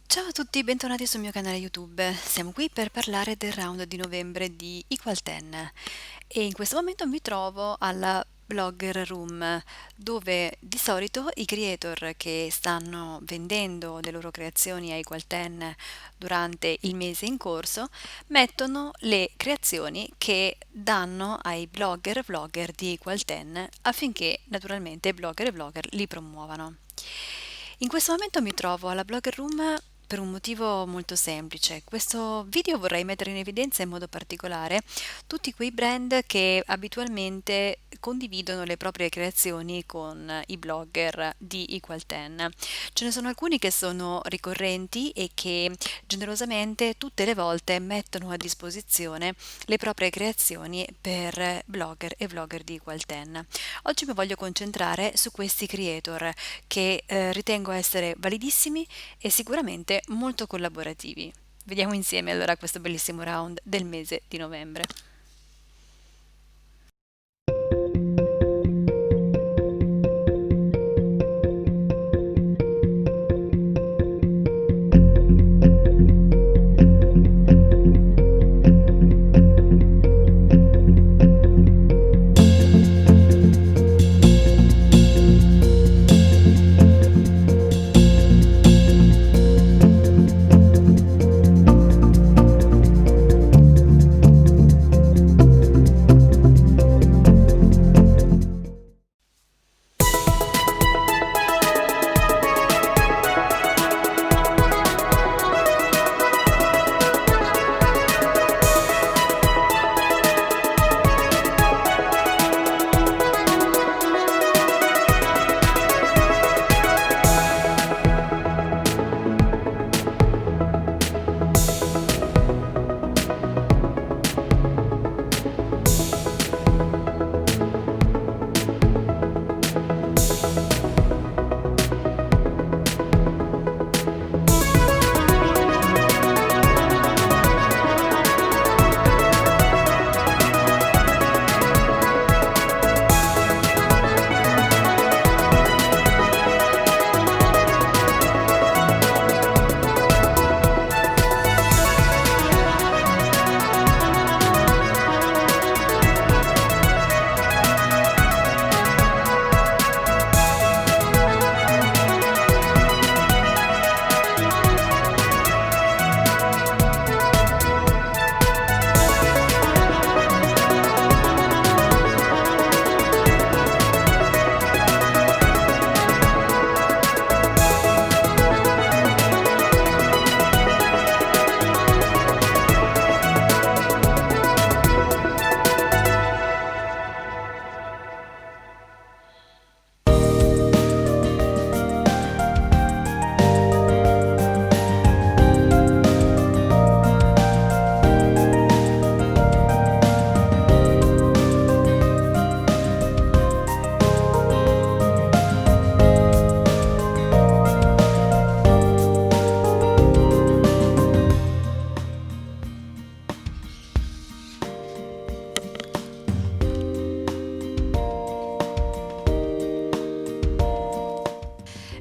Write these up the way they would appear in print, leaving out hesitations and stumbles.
Ciao a tutti, bentornati sul mio canale YouTube. Siamo qui per parlare del round di novembre di Equal 10 e in questo momento mi trovo alla Blogger Room, dove di solito i creator che stanno vendendo le loro creazioni a Equal 10 durante il mese in corso mettono le creazioni che danno ai blogger e vlogger di Equal 10 affinché naturalmente blogger e vlogger li promuovano. In questo momento mi trovo alla Blogger Room per un motivo molto semplice. Questo video vorrei mettere in evidenza in modo particolare tutti quei brand che abitualmente condividono le proprie creazioni con i blogger di Equal 10. Ce ne sono alcuni che sono ricorrenti e che generosamente tutte le volte mettono a disposizione le proprie creazioni per blogger e vlogger di Equal 10. Oggi mi voglio concentrare su questi creator che ritengo essere validissimi e sicuramente molto collaborativi. Vediamo insieme allora questo bellissimo round del mese di novembre.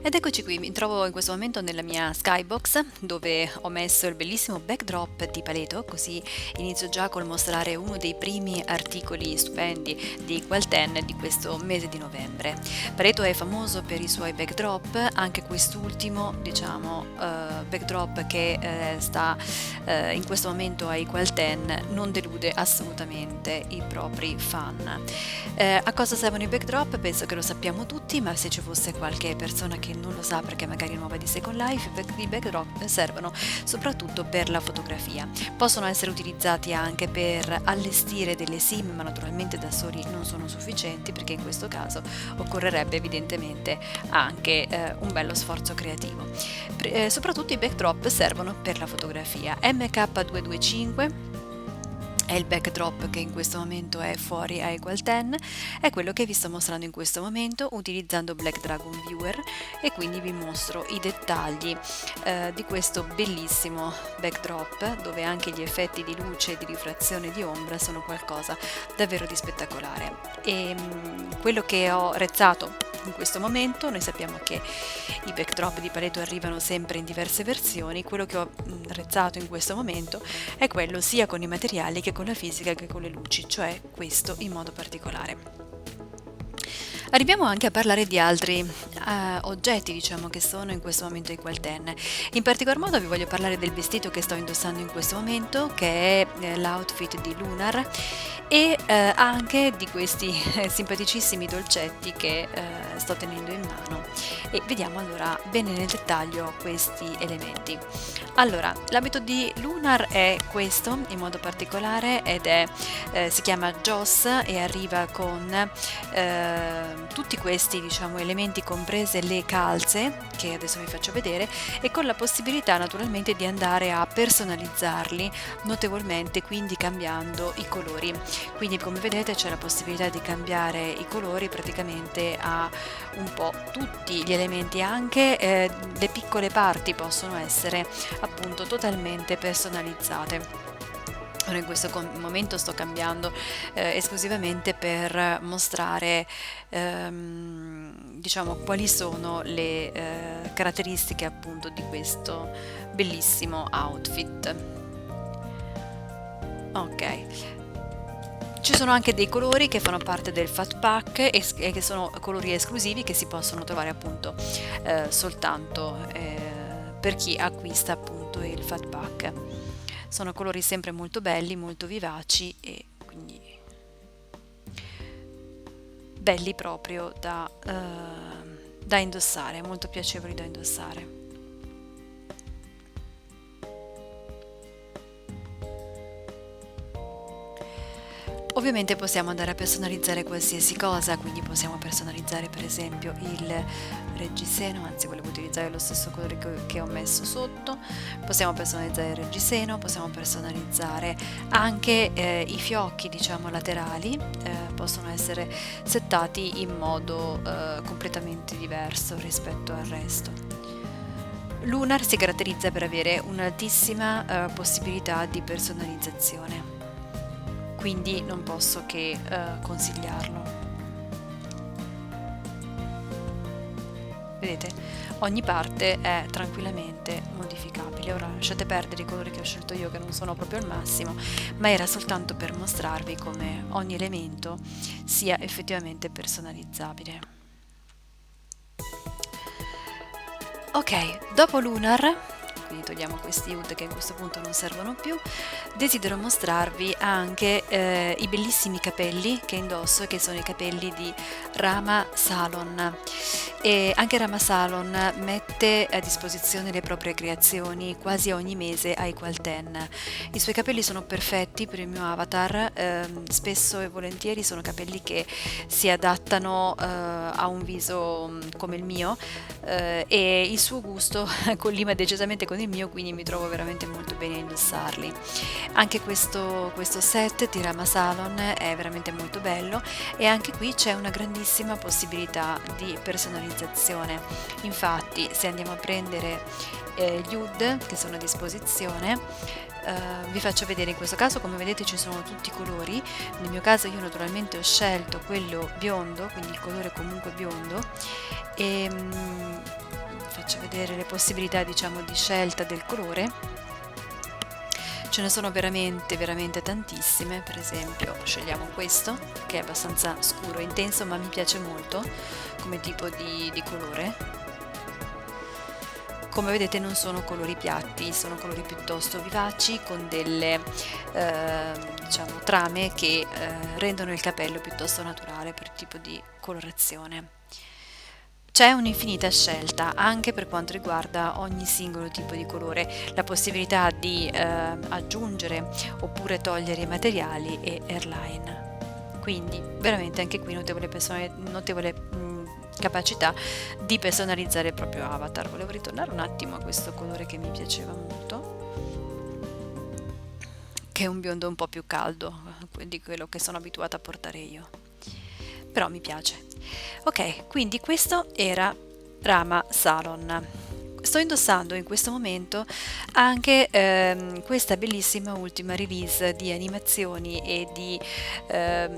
Ed eccoci qui, mi trovo in questo momento nella mia skybox dove ho messo il bellissimo backdrop di Paleto, così inizio già col mostrare uno dei primi articoli stupendi di Equal 10 di questo mese di novembre. Paleto è famoso per i suoi backdrop, anche quest'ultimo, backdrop che sta in questo momento a Equal 10 non delude assolutamente i propri fan. A cosa servono i backdrop? Penso che lo sappiamo tutti, ma se ci fosse qualche persona che non lo sa perché magari è nuova di Second Life, i backdrop servono soprattutto per la fotografia. Possono essere utilizzati anche per allestire delle sim, ma naturalmente da soli non sono sufficienti perché in questo caso occorrerebbe evidentemente anche un bello sforzo creativo. Soprattutto i backdrop servono per la fotografia. MK225 è il backdrop che in questo momento è fuori a Equal 10, è quello che vi sto mostrando in questo momento utilizzando Black Dragon Viewer, e quindi vi mostro i dettagli di questo bellissimo backdrop dove anche gli effetti di luce, di rifrazione e di ombra sono qualcosa davvero di spettacolare. E quello che ho rezzato in questo momento. Noi sappiamo che i backdrop di Paleto arrivano sempre in diverse versioni. Quello che ho rezzato in questo momento è quello sia con i materiali che con la fisica che con le luci, cioè questo in modo particolare. Arriviamo anche a parlare di altri oggetti, diciamo, che sono in questo momento i Qualten. In particolar modo vi voglio parlare del vestito che sto indossando in questo momento, che è l'outfit di Lunar, e anche di questi simpaticissimi dolcetti che sto tenendo in mano. E vediamo allora bene nel dettaglio questi elementi. Allora, l'abito di Lunar è questo in modo particolare, ed è si chiama Joss e arriva con tutti questi, diciamo, elementi, comprese le calze che adesso vi faccio vedere, e con la possibilità naturalmente di andare a personalizzarli notevolmente, quindi cambiando i colori. Quindi come vedete c'è la possibilità di cambiare i colori praticamente a un po' tutti gli elementi, anche le piccole parti possono essere appunto totalmente personalizzate. Ora in questo momento sto cambiando esclusivamente per mostrare diciamo quali sono le caratteristiche appunto di questo bellissimo outfit. Ok. Ci sono anche dei colori che fanno parte del Fat Pack e che sono colori esclusivi che si possono trovare appunto soltanto per chi acquista appunto il Fat Pack. Sono colori sempre molto belli, molto vivaci e quindi belli proprio da indossare, molto piacevoli da indossare. Ovviamente possiamo andare a personalizzare qualsiasi cosa, quindi possiamo personalizzare per esempio il reggiseno, anzi volevo utilizzare lo stesso colore che ho messo sotto, possiamo personalizzare il reggiseno, possiamo personalizzare anche i fiocchi, diciamo, laterali, possono essere settati in modo completamente diverso rispetto al resto. Lunar si caratterizza per avere un'altissima possibilità di personalizzazione, quindi non posso che consigliarlo. Vedete, ogni parte è tranquillamente modificabile. Ora lasciate perdere i colori che ho scelto io, che non sono proprio il massimo, ma era soltanto per mostrarvi come ogni elemento sia effettivamente personalizzabile. Ok, dopo Lunar, quindi togliamo questi HUD che a questo punto non servono più, desidero mostrarvi anche i bellissimi capelli che indosso, che sono i capelli di Rama Salon. E anche Rama Salon mette a disposizione le proprie creazioni quasi ogni mese ai Qualten. I suoi capelli sono perfetti per il mio avatar, spesso e volentieri sono capelli che si adattano a un viso come il mio, e il suo gusto collima decisamente con il mio, quindi mi trovo veramente molto bene a indossarli. Anche questo set di Rama Salon è veramente molto bello, e anche qui c'è una grandissima possibilità di personalizzazione. Infatti se andiamo a prendere gli HUD che sono a disposizione, vi faccio vedere. In questo caso, come vedete, ci sono tutti i colori. Nel mio caso io naturalmente ho scelto quello biondo, quindi il colore comunque biondo, e faccio vedere le possibilità, diciamo, di scelta del colore. Ce ne sono veramente veramente tantissime. Per esempio scegliamo questo che è abbastanza scuro e intenso, ma mi piace molto come tipo di colore. Come vedete non sono colori piatti, sono colori piuttosto vivaci, con delle diciamo trame che rendono il capello piuttosto naturale per tipo di colorazione. C'è un'infinita scelta anche per quanto riguarda ogni singolo tipo di colore, la possibilità di aggiungere oppure togliere i materiali e airline. Quindi veramente anche qui notevole capacità di personalizzare il proprio avatar. Volevo ritornare un attimo a questo colore che mi piaceva molto, che è un biondo un po' più caldo di quello che sono abituata a portare io, però mi piace. Ok, quindi questo era Rama Salon. sto indossando in questo momento anche questa bellissima ultima release di animazioni e di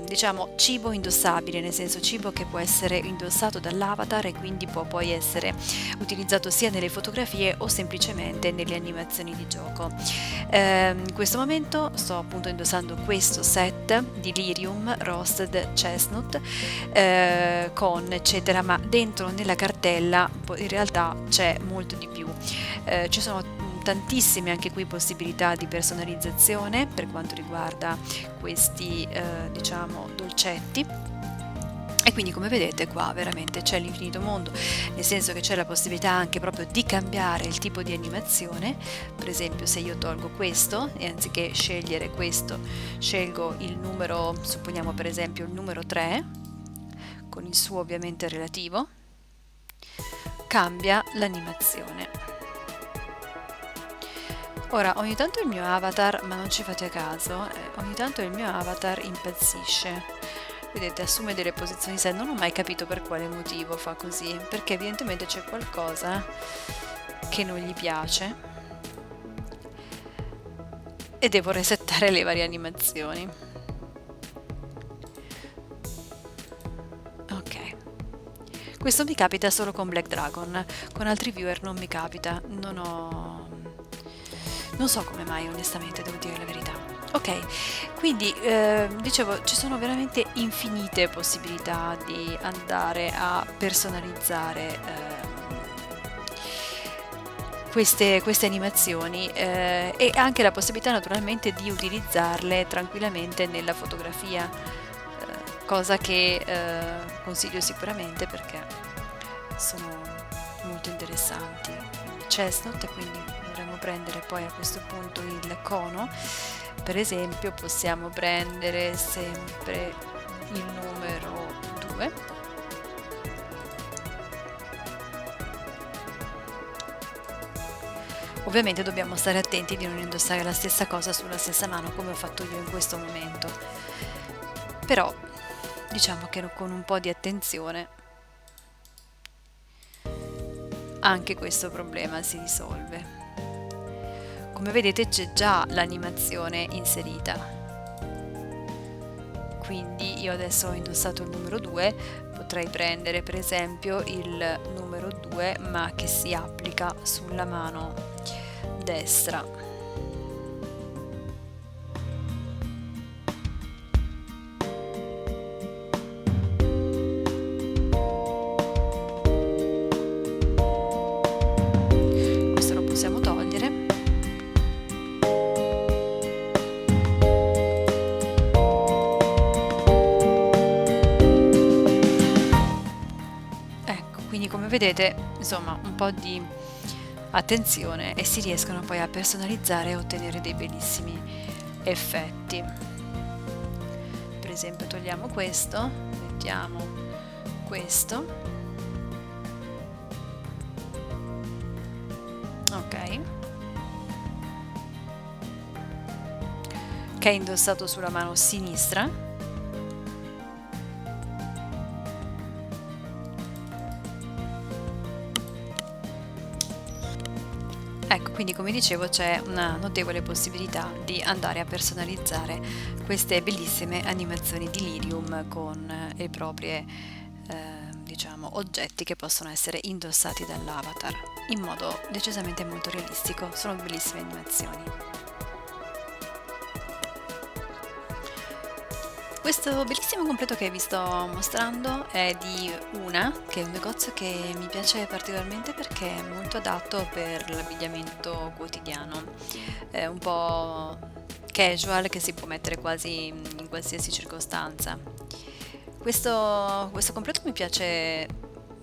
diciamo cibo indossabile, nel senso cibo che può essere indossato dall'avatar e quindi può poi essere utilizzato sia nelle fotografie o semplicemente nelle animazioni di gioco. In questo momento sto appunto indossando questo set di Lyrium Roasted Chestnut con eccetera, ma dentro nella cartella in realtà c'è molto di più. Ci sono tantissime anche qui possibilità di personalizzazione per quanto riguarda questi diciamo dolcetti. E quindi come vedete qua veramente c'è l'infinito mondo, nel senso che c'è la possibilità anche proprio di cambiare il tipo di animazione. Per esempio, se io tolgo questo e anziché scegliere questo scelgo il numero, supponiamo per esempio il numero 3 con il suo ovviamente relativo, cambia l'animazione. Ora, ogni tanto il mio avatar, ma non ci fate caso, ogni tanto il mio avatar impazzisce. Vedete, assume delle posizioni sé, non ho mai capito per quale motivo fa così, perché evidentemente c'è qualcosa che non gli piace e devo resettare le varie animazioni. Ok, questo mi capita solo con Black Dragon, con altri viewer non mi capita, non so come mai onestamente, devo dire la verità. Ok, quindi dicevo, ci sono veramente infinite possibilità di andare a personalizzare queste animazioni e anche la possibilità naturalmente di utilizzarle tranquillamente nella fotografia, cosa che consiglio sicuramente perché sono molto interessanti. Il chestnut, quindi dovremmo prendere poi a questo punto il cono. Per esempio possiamo prendere sempre il numero 2 ovviamente dobbiamo stare attenti di non indossare la stessa cosa sulla stessa mano come ho fatto io in questo momento, però diciamo che con un po' di attenzione anche questo problema si risolve. Come vedete c'è già l'animazione inserita, quindi io adesso ho indossato il numero 2, potrei prendere per esempio il numero 2 ma che si applica sulla mano destra. Questo lo possiamo togliere. Come vedete, insomma, un po' di attenzione e si riescono poi a personalizzare e ottenere dei bellissimi effetti. Per esempio togliamo questo, mettiamo questo. Ok. Che è indossato sulla mano sinistra. Ecco, quindi come dicevo c'è una notevole possibilità di andare a personalizzare queste bellissime animazioni di Lyrium con le proprie diciamo oggetti che possono essere indossati dall'avatar in modo decisamente molto realistico. Sono bellissime animazioni. Questo bellissimo completo che vi sto mostrando è di Una, che è un negozio che mi piace particolarmente perché è molto adatto per l'abbigliamento quotidiano, è un po' casual che si può mettere quasi in qualsiasi circostanza. Questo completo mi piace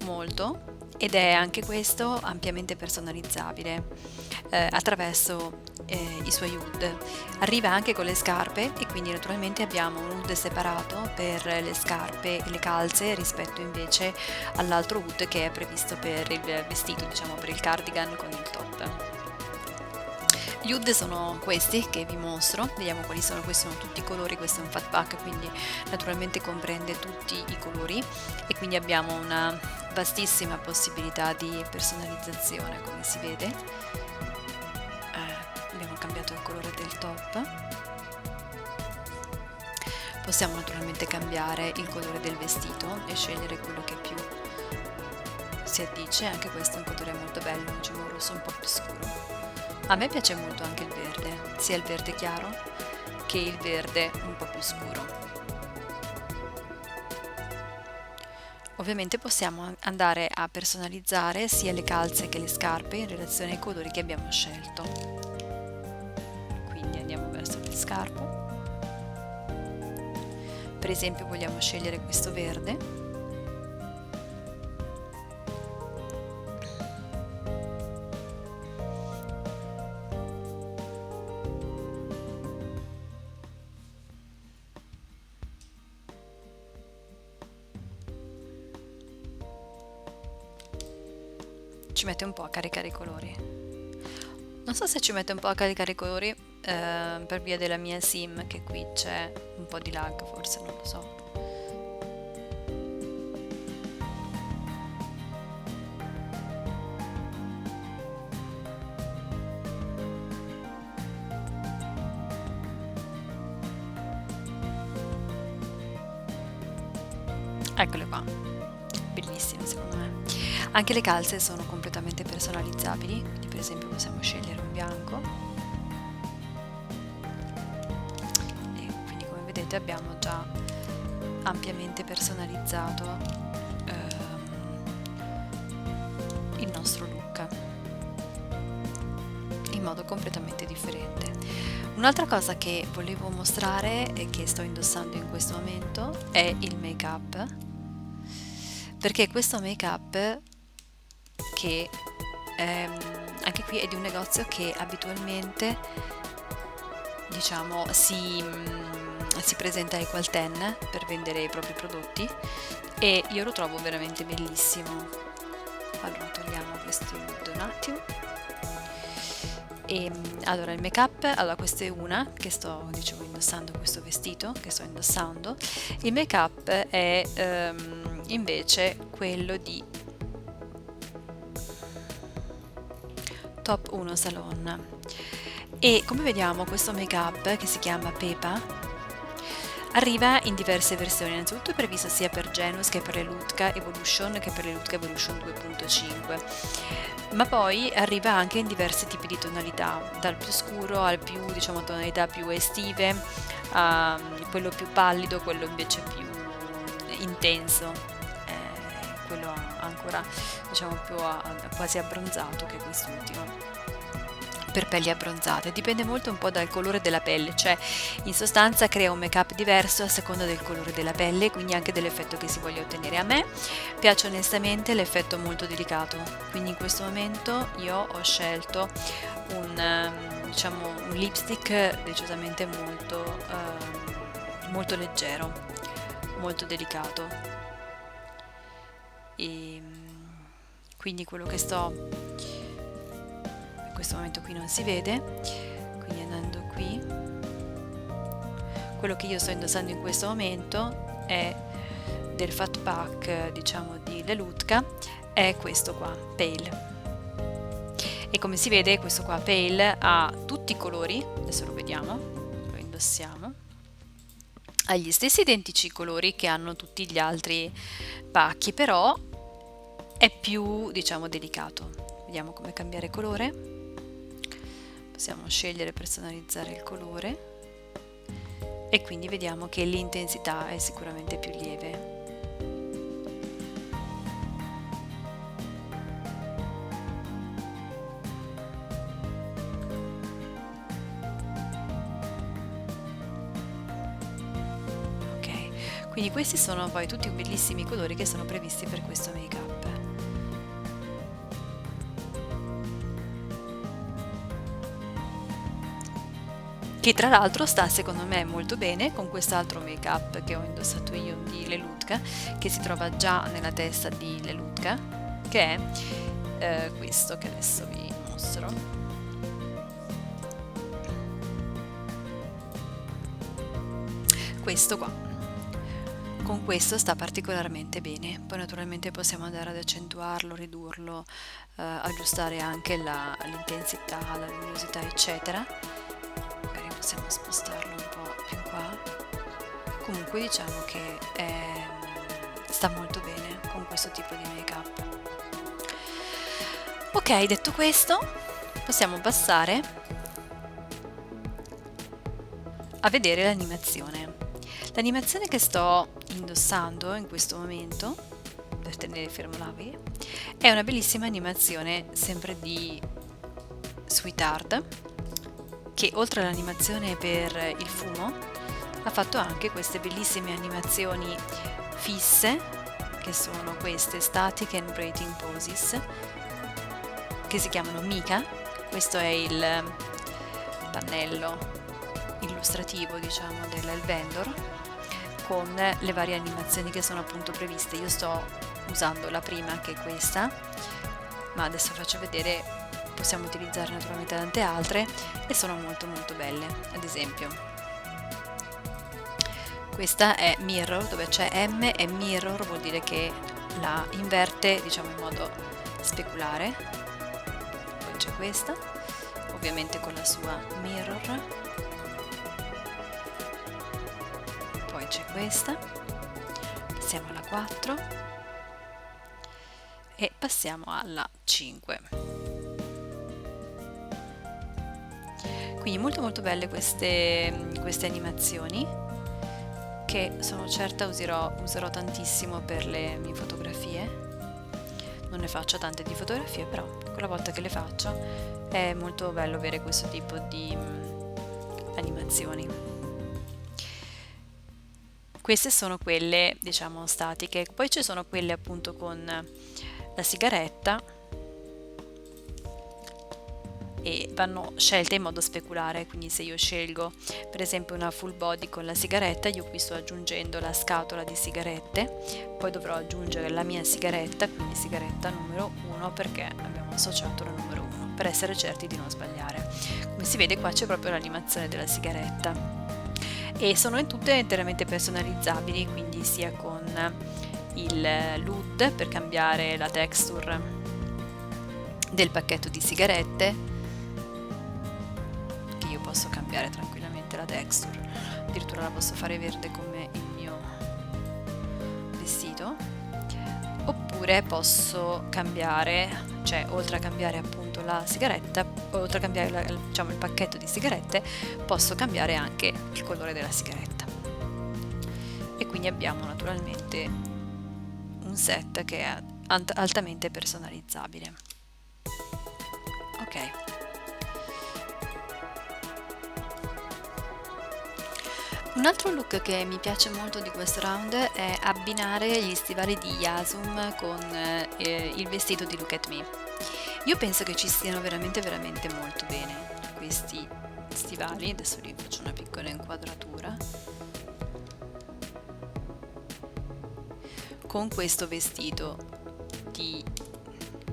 molto ed è anche questo ampiamente personalizzabile attraverso i suoi hood. Arriva anche con le scarpe e quindi naturalmente abbiamo un hood separato per le scarpe e le calze rispetto invece all'altro hood che è previsto per il vestito, diciamo per il cardigan con il top. Gli UD sono questi che vi mostro, vediamo quali sono, questi sono tutti i colori, questo è un fat pack, quindi naturalmente comprende tutti i colori e quindi abbiamo una vastissima possibilità di personalizzazione, come si vede. Abbiamo cambiato il colore del top. Possiamo naturalmente cambiare il colore del vestito e scegliere quello che più si addice, anche questo è un colore molto bello, diciamo un rosso un po' più scuro. A me piace molto anche il verde, sia il verde chiaro che il verde un po' più scuro. Ovviamente possiamo andare a personalizzare sia le calze che le scarpe in relazione ai colori che abbiamo scelto. Quindi andiamo verso le scarpe. Per esempio vogliamo scegliere questo verde. Ci mette un po' a caricare i colori. Non so se ci mette un po' a caricare i colori per via della mia sim, che qui c'è un po' di lag, forse, non lo so. Eccole qua, bellissime secondo me. Anche le calze sono completamente personalizzabili, quindi per esempio possiamo scegliere un bianco e quindi come vedete abbiamo già ampiamente personalizzato il nostro look in modo completamente differente. Un'altra cosa che volevo mostrare e che sto indossando in questo momento è il make-up, perché questo make-up che anche qui è di un negozio che abitualmente diciamo si presenta a Equal10 per vendere i propri prodotti e io lo trovo veramente bellissimo. Allora togliamo questi un attimo. E allora il make up, allora questa è una che sto diciamo indossando, questo vestito che sto indossando. Il make up è invece quello di Top 1 Salon e come vediamo questo make up che si chiama Pepa arriva in diverse versioni. Innanzitutto è previsto sia per Genus che per le Lutka Evolution che per le Lutka Evolution 2.5, ma poi arriva anche in diversi tipi di tonalità, dal più scuro al più diciamo tonalità più estive, a quello più pallido, quello invece più intenso, quello ancora diciamo più quasi abbronzato, che è quest'ultimo per pelli abbronzate. Dipende molto un po' dal colore della pelle, cioè in sostanza crea un make up diverso a seconda del colore della pelle, quindi anche dell'effetto che si voglia ottenere. A me piace onestamente l'effetto molto delicato, quindi in questo momento io ho scelto diciamo un lipstick decisamente molto leggero, molto delicato, e quindi quello che sto in questo momento qui non si vede, quindi andando qui, quello che io sto indossando in questo momento è del fat pack diciamo di Lelutka, è questo qua, Pale, e come si vede questo qua Pale ha tutti i colori, adesso lo vediamo, lo indossiamo, ha gli stessi identici colori che hanno tutti gli altri pacchi, però è più diciamo delicato. Vediamo come cambiare colore. Possiamo scegliere e personalizzare il colore e quindi vediamo che l'intensità è sicuramente più lieve. Ok, quindi questi sono poi tutti bellissimi colori che sono previsti per questo make up. Che tra l'altro sta secondo me molto bene con quest'altro make up che ho indossato io di Lelutka, che si trova già nella testa di Lelutka, che è questo che adesso vi mostro. questo qua. Con questo sta particolarmente bene, poi naturalmente possiamo andare ad accentuarlo, ridurlo, aggiustare anche l'intensità, la luminosità eccetera. Magari possiamo spostarlo un po' più in qua. Comunque diciamo che sta molto bene con questo tipo di make up. Ok, detto questo, possiamo passare a vedere l'animazione. L'animazione che sto indossando in questo momento, per tenere fermo l'AVI, è una bellissima animazione sempre di Sweetheart, che oltre all'animazione per il fumo, ha fatto anche queste bellissime animazioni fisse, che sono queste Static and Breathing Poses, che si chiamano Mika. Questo è il pannello illustrativo, diciamo, del vendor, con le varie animazioni che sono appunto previste. Io sto usando la prima, che è questa, ma adesso faccio vedere, possiamo utilizzare naturalmente tante altre e sono molto molto belle. Ad esempio questa è Mirror, dove c'è M e Mirror vuol dire che la inverte, diciamo, in modo speculare. Poi c'è questa, ovviamente con la sua Mirror. Poi c'è questa, passiamo alla 4 e passiamo alla 5. Quindi molto molto belle queste animazioni, che sono certa userò tantissimo per le mie fotografie. Non ne faccio tante di fotografie, però quella volta che le faccio è molto bello avere questo tipo di animazioni. Queste sono quelle, diciamo, statiche. Poi ci sono quelle appunto con la sigaretta, e vanno scelte in modo speculare, quindi se io scelgo per esempio una full body con la sigaretta, io qui sto aggiungendo la scatola di sigarette, poi dovrò aggiungere la mia sigaretta, quindi sigaretta numero 1, perché abbiamo associato la numero 1, per essere certi di non sbagliare. Come si vede qua c'è proprio l'animazione della sigaretta. E sono tutte interamente personalizzabili, quindi sia con il LUD per cambiare la texture del pacchetto di sigarette, che io posso cambiare tranquillamente la texture, addirittura la posso fare verde come il mio vestito, oppure posso cambiare, cioè oltre a cambiare appunto la sigaretta, oltre a cambiare diciamo il pacchetto di sigarette, posso cambiare anche il colore della sigaretta. E quindi abbiamo naturalmente un set che è altamente personalizzabile. Ok. Un altro look che mi piace molto di questo round è abbinare gli stivali di Yasum con il vestito di Look at Me. Io penso che ci stiano veramente veramente molto bene questi stivali. Adesso vi faccio una piccola inquadratura. Con questo vestito di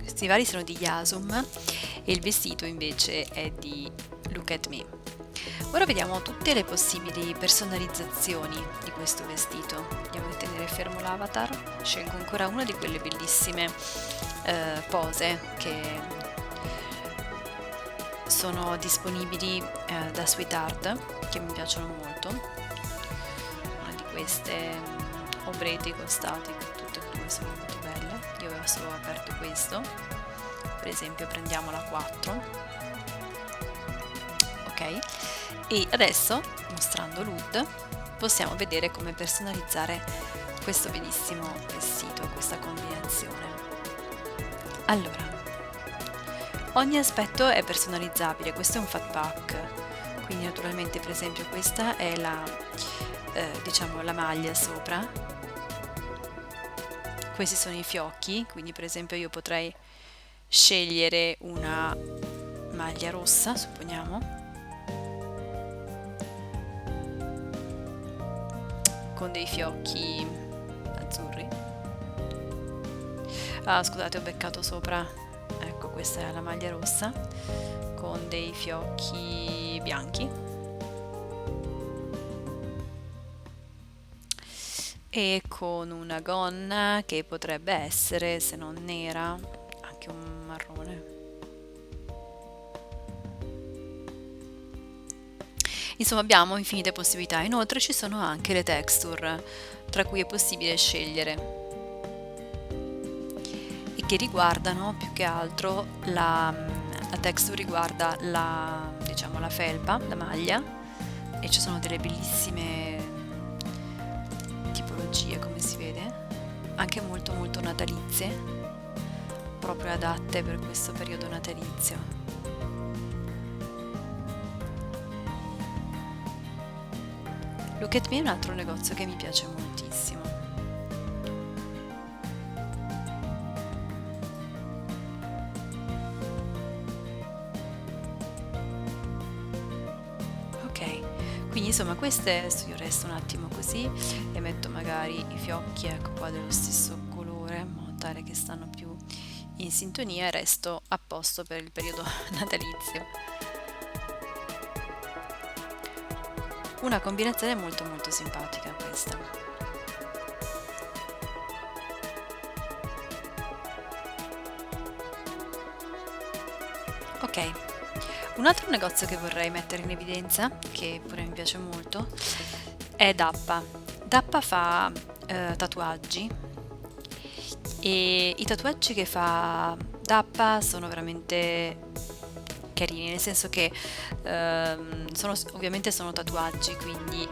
stivali sono di Yasum e il vestito invece è di Look at Me. Ora vediamo tutte le possibili personalizzazioni di questo vestito. Andiamo a tenere fermo l'avatar, scelgo ancora una di quelle bellissime pose che sono disponibili da Sweetheart, che mi piacciono molto. Una di queste ombretti costati, tutte e due sono molto belle. Io avevo solo aperto questo, per esempio prendiamo la 4. Ok, e adesso, mostrando l'UD, possiamo vedere come personalizzare questo bellissimo vestito, questa combinazione. Allora, ogni aspetto è personalizzabile. Questo è un fat pack, quindi naturalmente per esempio questa è diciamo la maglia sopra, questi sono i fiocchi, quindi per esempio io potrei scegliere una maglia rossa, supponiamo, con dei fiocchi azzurri. Scusate, ho beccato sopra. Ecco, questa è la maglia rossa con dei fiocchi bianchi. e con una gonna che potrebbe essere, se non nera, anche un marrone. Insomma, abbiamo infinite possibilità. Inoltre ci sono anche le texture, tra cui è possibile scegliere, e che riguardano più che altro la texture riguarda diciamo, la felpa, la maglia, e ci sono delle bellissime tipologie, come si vede, anche molto molto natalizie, proprio adatte per questo periodo natalizio. Look at Me è un altro negozio che mi piace moltissimo. Ok, quindi insomma queste, adesso io resto un attimo così e metto magari i fiocchi, ecco qua, dello stesso colore, in modo tale che stanno più in sintonia, e resto a posto per il periodo natalizio. Una combinazione molto molto simpatica questa. Ok, un altro negozio che vorrei mettere in evidenza, che pure mi piace molto, è Dappa. Dappa fa tatuaggi, e i tatuaggi che fa Dappa sono veramente carini, nel senso che ovviamente sono tatuaggi, quindi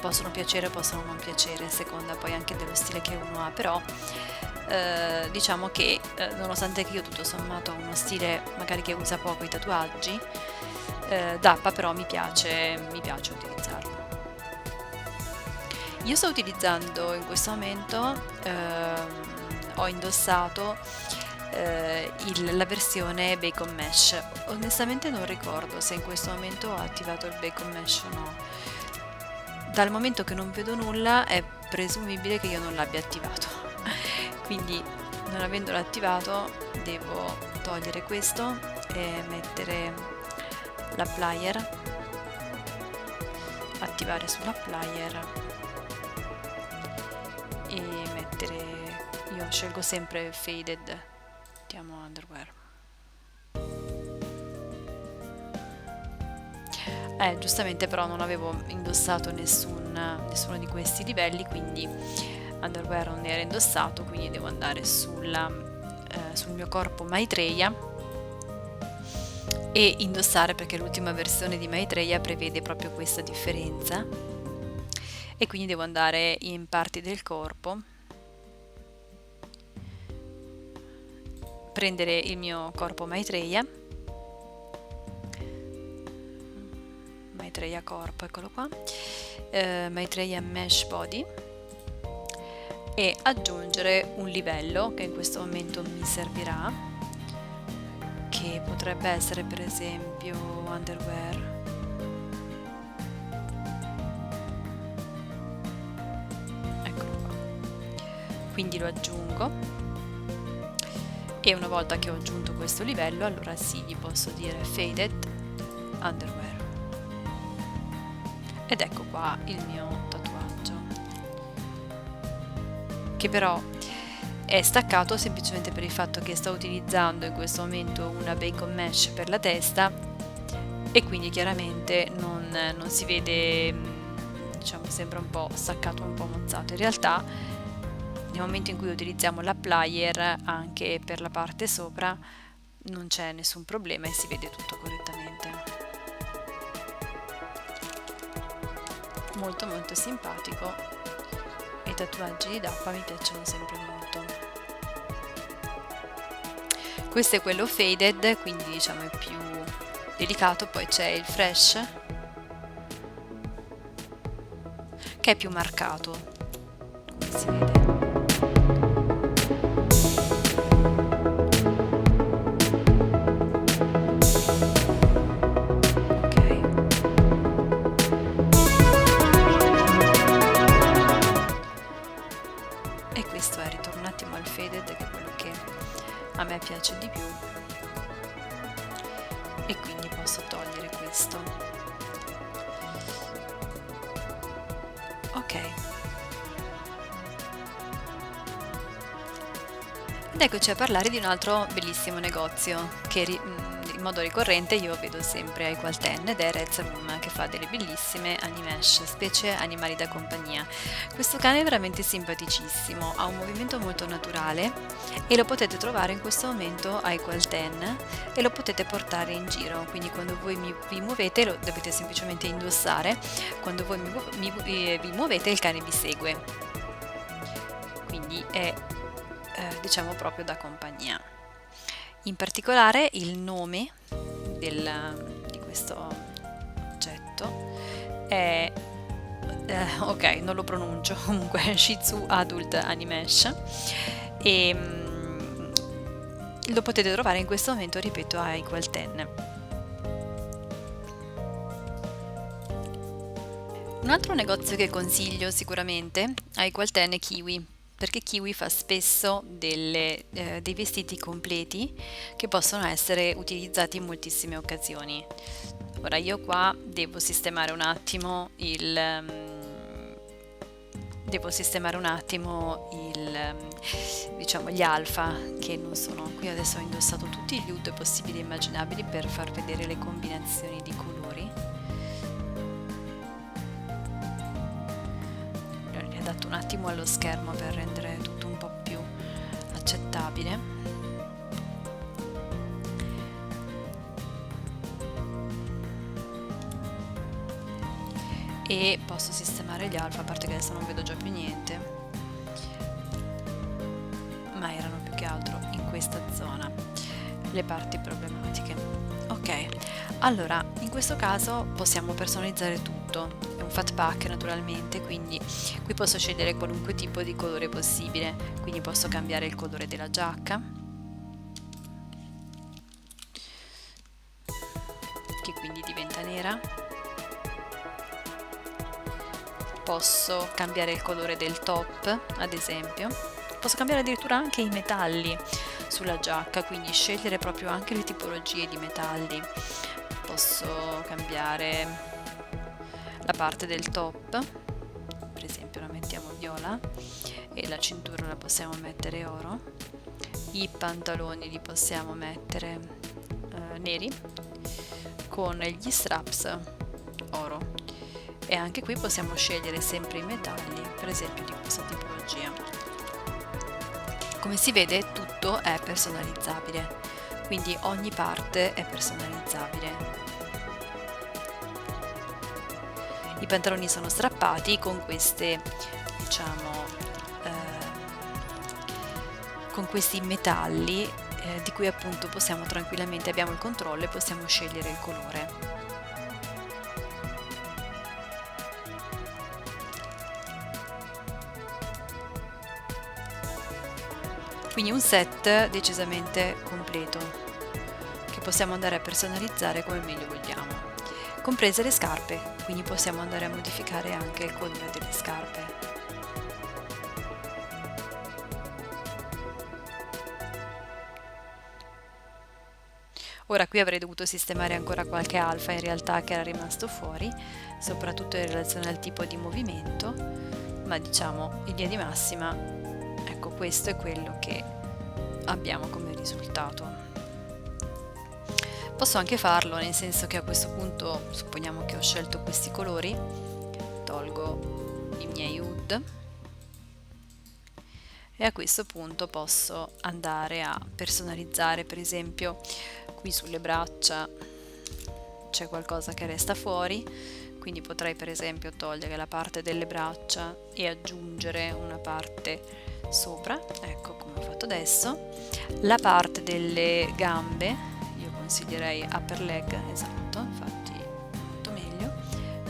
possono piacere o possono non piacere, a seconda poi anche dello stile che uno ha, però diciamo che nonostante che io tutto sommato ho uno stile magari che usa poco i tatuaggi, Dappa però mi piace utilizzarlo. Io sto utilizzando in questo momento, ho indossato la versione Bacon Mesh. Onestamente non ricordo se in questo momento ho attivato il Bacon Mesh o no. Dal momento che non vedo nulla è presumibile che io non l'abbia attivato. Quindi, non avendolo attivato, devo togliere questo e mettere l'applier, attivare sull'applier e mettere, io scelgo sempre Faded, mettiamo Underwear. Giustamente però non avevo indossato nessuno di questi livelli, quindi Underwear non era indossato, quindi devo andare sul mio corpo Maitreya e indossare, perché l'ultima versione di Maitreya prevede proprio questa differenza, e quindi devo andare in parti del corpo, prendere il mio corpo Maitreya Corpo, eccolo qua, Maitreya Mesh Body, e aggiungere un livello che in questo momento mi servirà, che potrebbe essere per esempio Underwear. Eccolo qua. Quindi lo aggiungo, e una volta che ho aggiunto questo livello, allora sì, gli posso dire Faded Underwear. Ed ecco qua il mio tatuaggio, che però è staccato semplicemente per il fatto che sto utilizzando in questo momento una Bacon Mesh per la testa, e quindi chiaramente non si vede, diciamo, sembra un po' staccato, un po' mozzato. In realtà nel momento in cui utilizziamo l'applier anche per la parte sopra non c'è nessun problema e si vede tutto correttamente. Molto molto simpatico, e i tatuaggi di Dappa mi piacciono sempre molto. Questo è quello faded, quindi diciamo è più delicato. Poi c'è il fresh, che è più marcato, come si vede. E questo è, ritorno un attimo al faded, che è quello che a me piace di più, e quindi posso togliere questo. Ok, eccoci a parlare di un altro bellissimo negozio che in modo ricorrente io vedo sempre a Equalten ed è Red's Room, che fa delle bellissime animesh, specie animali da compagnia. Questo cane è veramente simpaticissimo, ha un movimento molto naturale e lo potete trovare in questo momento a Equalten e lo potete portare in giro, quindi quando voi vi muovete lo dovete semplicemente indossare, quando voi vi muovete il cane vi segue, quindi è diciamo proprio da compagnia. In particolare il nome di questo oggetto è ok, non lo pronuncio, comunque Shih Tzu Adult Animesh e lo potete trovare in questo momento, ripeto, a Equalten. Un altro negozio che consiglio sicuramente a Equalten è Kiwi, perché Kiwi fa spesso dei vestiti completi che possono essere utilizzati in moltissime occasioni. Ora io qua devo sistemare un attimo diciamo gli alfa, che non sono qui. Adesso ho indossato tutti gli UD possibili e immaginabili per far vedere le combinazioni di colori. Ho dato un attimo allo schermo per rendere tutto un po' più accettabile. E posso sistemare gli alfa, a parte che adesso non vedo già più niente, ma erano più che altro in questa zona le parti problematiche. Ok, allora in questo caso possiamo personalizzare tutto. È un fat pack naturalmente, quindi qui posso scegliere qualunque tipo di colore possibile, quindi posso cambiare il colore della giacca, che quindi diventa nera. Posso cambiare il colore del top, ad esempio. Posso cambiare addirittura anche i metalli sulla giacca, quindi scegliere proprio anche le tipologie di metalli. Posso cambiare la parte del top, per esempio la mettiamo viola e la cintura la possiamo mettere oro. I pantaloni li possiamo mettere neri con gli straps oro. E anche qui possiamo scegliere sempre i metalli, per esempio di questa tipologia. Come si vede tutto è personalizzabile, quindi ogni parte è personalizzabile. I pantaloni sono strappati con queste, diciamo, con questi metalli di cui appunto possiamo tranquillamente, abbiamo il controllo e possiamo scegliere il colore. Quindi un set decisamente completo che possiamo andare a personalizzare come meglio vogliamo, comprese le scarpe, quindi possiamo andare a modificare anche il colore delle scarpe. Ora qui avrei dovuto sistemare ancora qualche alfa in realtà che era rimasto fuori, soprattutto in relazione al tipo di movimento, ma diciamo in linea di massima ecco, questo è quello che abbiamo come risultato. Posso anche farlo, nel senso che a questo punto, supponiamo che ho scelto questi colori, tolgo i miei UD e a questo punto posso andare a personalizzare, per esempio qui sulle braccia c'è qualcosa che resta fuori, quindi potrei per esempio togliere la parte delle braccia e aggiungere una parte sopra, ecco come ho fatto adesso. La parte delle gambe io consiglierei upper leg, esatto, infatti molto meglio,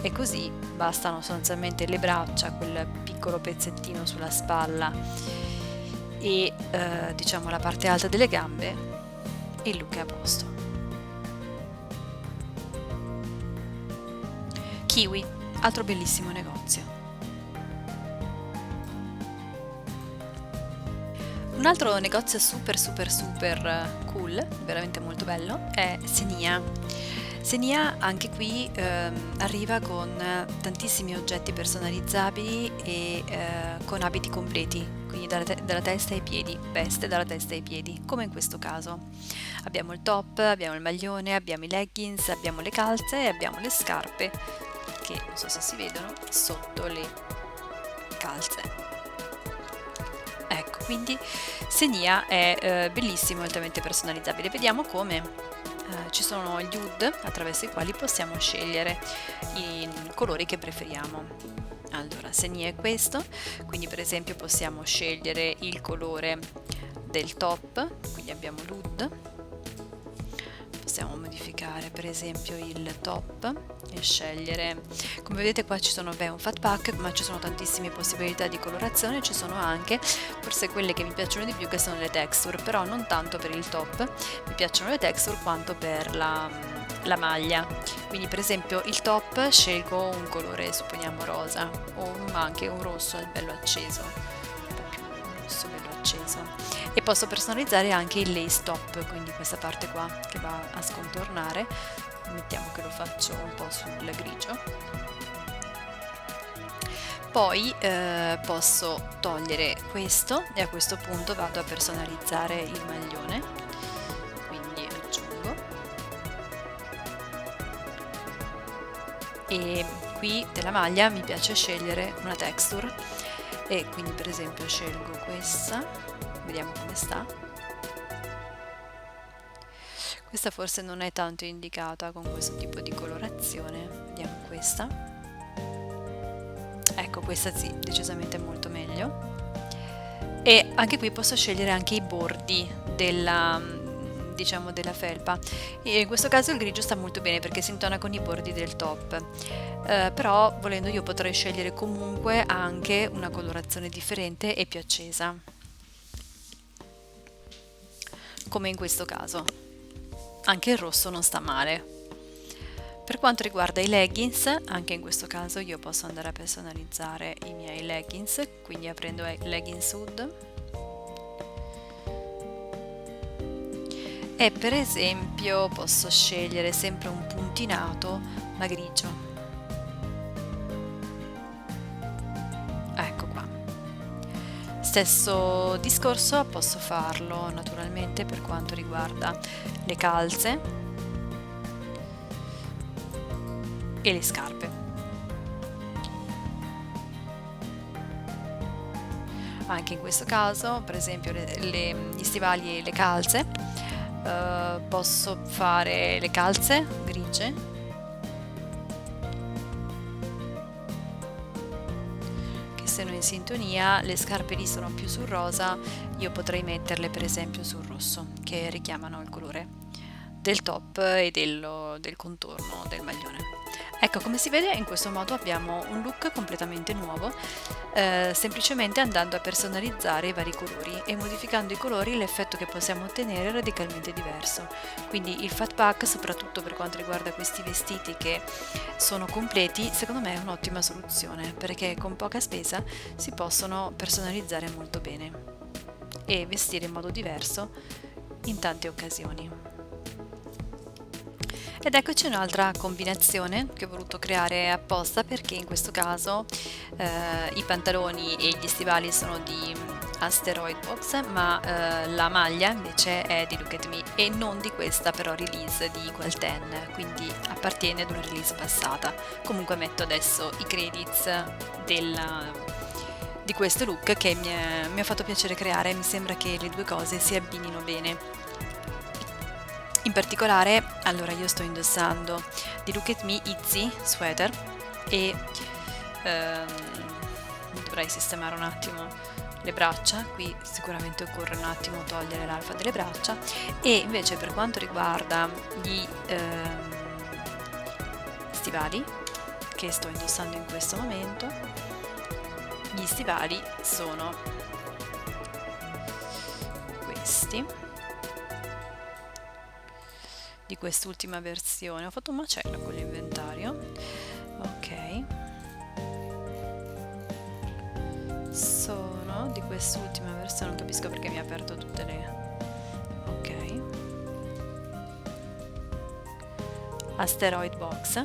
e così bastano sostanzialmente le braccia, quel piccolo pezzettino sulla spalla e diciamo la parte alta delle gambe e il look è a posto. Kiwi, altro bellissimo negozio. Un altro negozio super cool, veramente molto bello, è Senia. Senia anche qui arriva con tantissimi oggetti personalizzabili e con abiti completi, quindi dalla testa ai piedi, veste dalla testa ai piedi, come in questo caso. Abbiamo il top, abbiamo il maglione, abbiamo i leggings, abbiamo le calze e abbiamo le scarpe, che non so se si vedono, sotto le calze. Ecco, quindi Senia è bellissimo e altamente personalizzabile. Vediamo come. Ci sono gli HUD attraverso i quali possiamo scegliere i colori che preferiamo. Allora, Senia è questo, quindi per esempio possiamo scegliere il colore del top, quindi abbiamo l'HUD. Possiamo modificare per esempio il top e scegliere, come vedete qua ci sono un fat pack, ma ci sono tantissime possibilità di colorazione, ci sono anche forse quelle che mi piacciono di più, che sono le texture, però non tanto per il top, mi piacciono le texture quanto per la maglia. Quindi per esempio il top scelgo un colore, supponiamo rosa, o anche un rosso bello acceso, un po' più rosso bello acceso. E posso personalizzare anche il lace top, quindi questa parte qua che va a scontornare. Mettiamo che lo faccio un po' sul grigio. Poi posso togliere questo e a questo punto vado a personalizzare il maglione, quindi aggiungo, e qui della maglia mi piace scegliere una texture e quindi per esempio scelgo questa, vediamo come sta. Questa forse non è tanto indicata con questo tipo di colorazione, vediamo questa. Ecco, questa sì, decisamente molto meglio. E anche qui posso scegliere anche i bordi della felpa. E in questo caso il grigio sta molto bene perché si intona con i bordi del top. Però volendo io potrei scegliere comunque anche una colorazione differente e più accesa, come in questo caso. Anche il rosso non sta male. Per quanto riguarda i leggings, anche in questo caso io posso andare a personalizzare i miei leggings, quindi aprendo Leggings HUD e per esempio posso scegliere sempre un puntinato ma grigio. Ecco qua. Stesso discorso posso farlo naturalmente per quanto riguarda le calze e le scarpe. Anche in questo caso, per esempio gli stivali e le calze, posso fare le calze grigie, che sono in sintonia, le scarpe lì sono più sul rosa, io potrei metterle per esempio sul rosso, che richiamano il colore del top e del contorno del maglione. Ecco, come si vede in questo modo abbiamo un look completamente nuovo, semplicemente andando a personalizzare i vari colori e modificando i colori l'effetto che possiamo ottenere è radicalmente diverso. Quindi il fat pack, soprattutto per quanto riguarda questi vestiti che sono completi, secondo me è un'ottima soluzione perché con poca spesa si possono personalizzare molto bene e vestire in modo diverso in tante occasioni. Ed eccoci un'altra combinazione che ho voluto creare apposta perché in questo caso i pantaloni e gli stivali sono di Asteroid Box, ma la maglia invece è di Look at Me e non di questa però release di Equal 10, quindi appartiene ad una release passata. Comunque metto adesso i credits di questo look che mi ha fatto piacere creare, mi sembra che le due cose si abbinino bene. In particolare, allora io sto indossando di Look at Me Itzy Sweater e dovrei sistemare un attimo le braccia, qui sicuramente occorre un attimo togliere l'alfa delle braccia, e invece per quanto riguarda gli stivali che sto indossando in questo momento, gli stivali sono questi, di quest'ultima versione. Ho fatto un macello con l'inventario. Ok, sono di quest'ultima versione, non capisco perché mi ha aperto tutte le... ok, Asteroid Box,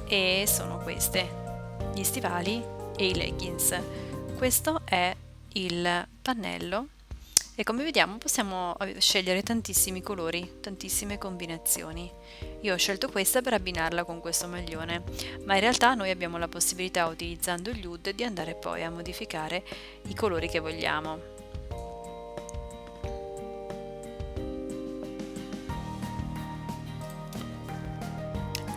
e sono queste gli stivali e i leggings. Questo è il pannello e come vediamo possiamo scegliere tantissimi colori, tantissime combinazioni. Io ho scelto questa per abbinarla con questo maglione, ma in realtà noi abbiamo la possibilità, utilizzando gli HUD, di andare poi a modificare i colori che vogliamo.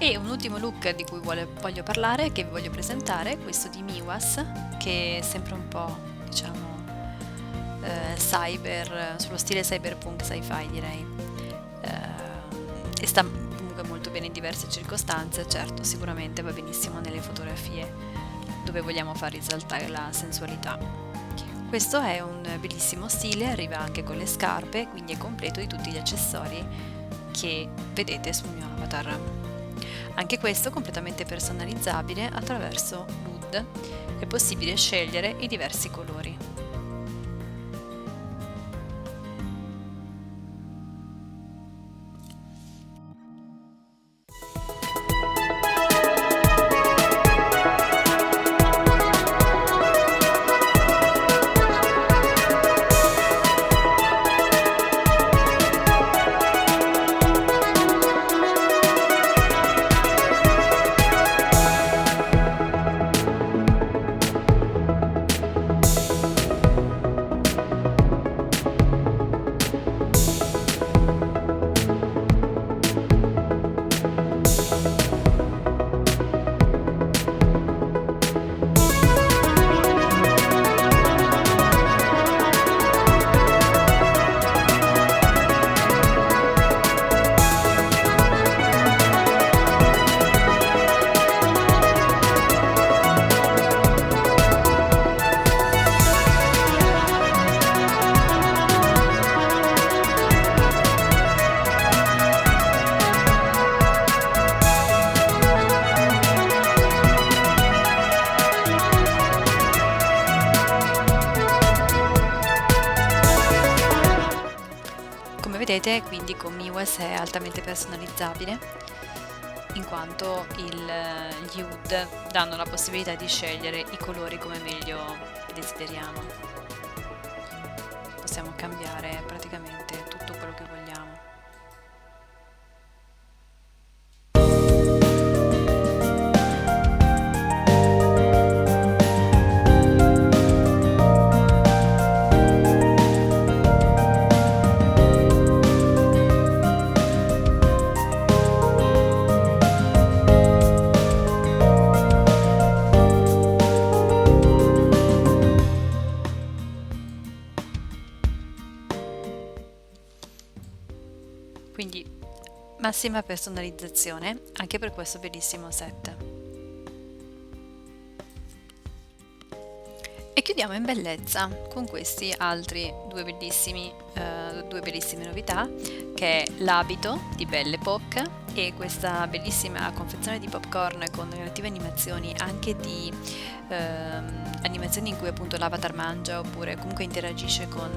E un ultimo look di cui voglio parlare, che vi voglio presentare, è questo di Miwas, che è sempre un po', diciamo, cyber, sullo stile cyberpunk sci-fi direi. E sta comunque molto bene in diverse circostanze, certo, sicuramente va benissimo nelle fotografie dove vogliamo far risaltare la sensualità. Questo è un bellissimo stile, arriva anche con le scarpe, quindi è completo di tutti gli accessori che vedete sul mio avatar. Anche questo completamente personalizzabile attraverso l'HUD, è possibile scegliere i diversi colori. Come vedete, quindi con Miwas è altamente personalizzabile, in quanto gli HUD danno la possibilità di scegliere i colori come meglio desideriamo. Possiamo cambiare praticamente tutto quello che vogliamo. Quindi massima personalizzazione anche per questo bellissimo set. E chiudiamo in bellezza con questi altri due bellissime novità, che è l'abito di Belle Époque e questa bellissima confezione di popcorn con relative animazioni, anche di animazioni in cui appunto l'avatar mangia oppure comunque interagisce con,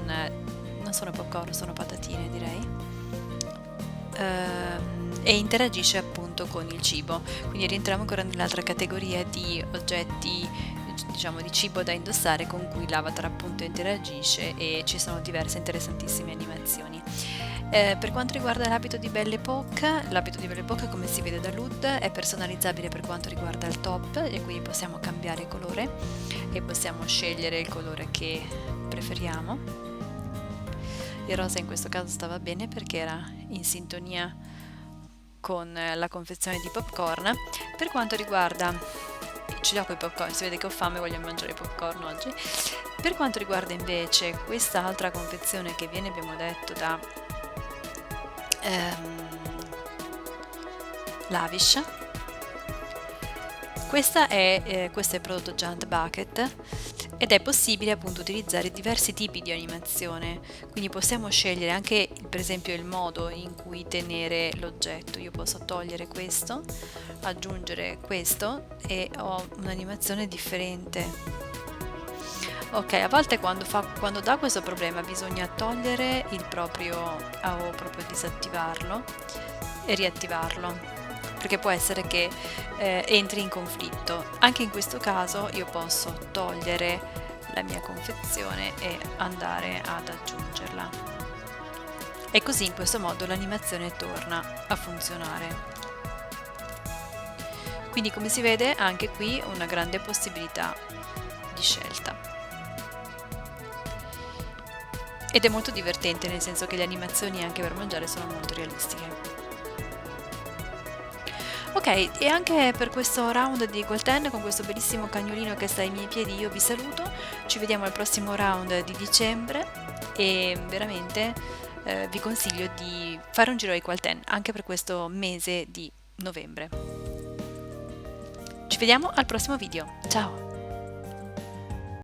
non sono popcorn, sono patatine direi, e interagisce appunto con il cibo, quindi rientriamo ancora nell'altra categoria di oggetti, diciamo, di cibo da indossare con cui l'avatar appunto interagisce, e ci sono diverse interessantissime animazioni. Per quanto riguarda l'abito di Belle Époque, come si vede dall'HUD, è personalizzabile per quanto riguarda il top, e quindi possiamo cambiare colore e possiamo scegliere il colore che preferiamo. Il rosa in questo caso stava bene perché era in sintonia con la confezione di popcorn. Per quanto riguarda, ce li ho con i popcorn, si vede che ho fame e voglio mangiare i popcorn oggi. Per quanto riguarda invece questa altra confezione che viene, abbiamo detto, da Lavish, questo è il prodotto Giant Bucket, ed è possibile appunto utilizzare diversi tipi di animazione, quindi possiamo scegliere anche per esempio il modo in cui tenere l'oggetto. Io posso togliere questo, aggiungere questo e ho un'animazione differente. Ok, a volte quando dà questo problema bisogna togliere o proprio disattivarlo e riattivarlo, perché può essere che entri in conflitto. Anche in questo caso io posso togliere la mia confezione e andare ad aggiungerla. E così in questo modo l'animazione torna a funzionare. Quindi come si vede anche qui una grande possibilità di scelta. Ed è molto divertente, nel senso che le animazioni anche per mangiare sono molto realistiche. Ok, e anche per questo round di Golden con questo bellissimo cagnolino che sta ai miei piedi io vi saluto, ci vediamo al prossimo round di dicembre e veramente vi consiglio di fare un giro ai Golden anche per questo mese di novembre. Ci vediamo al prossimo video, ciao!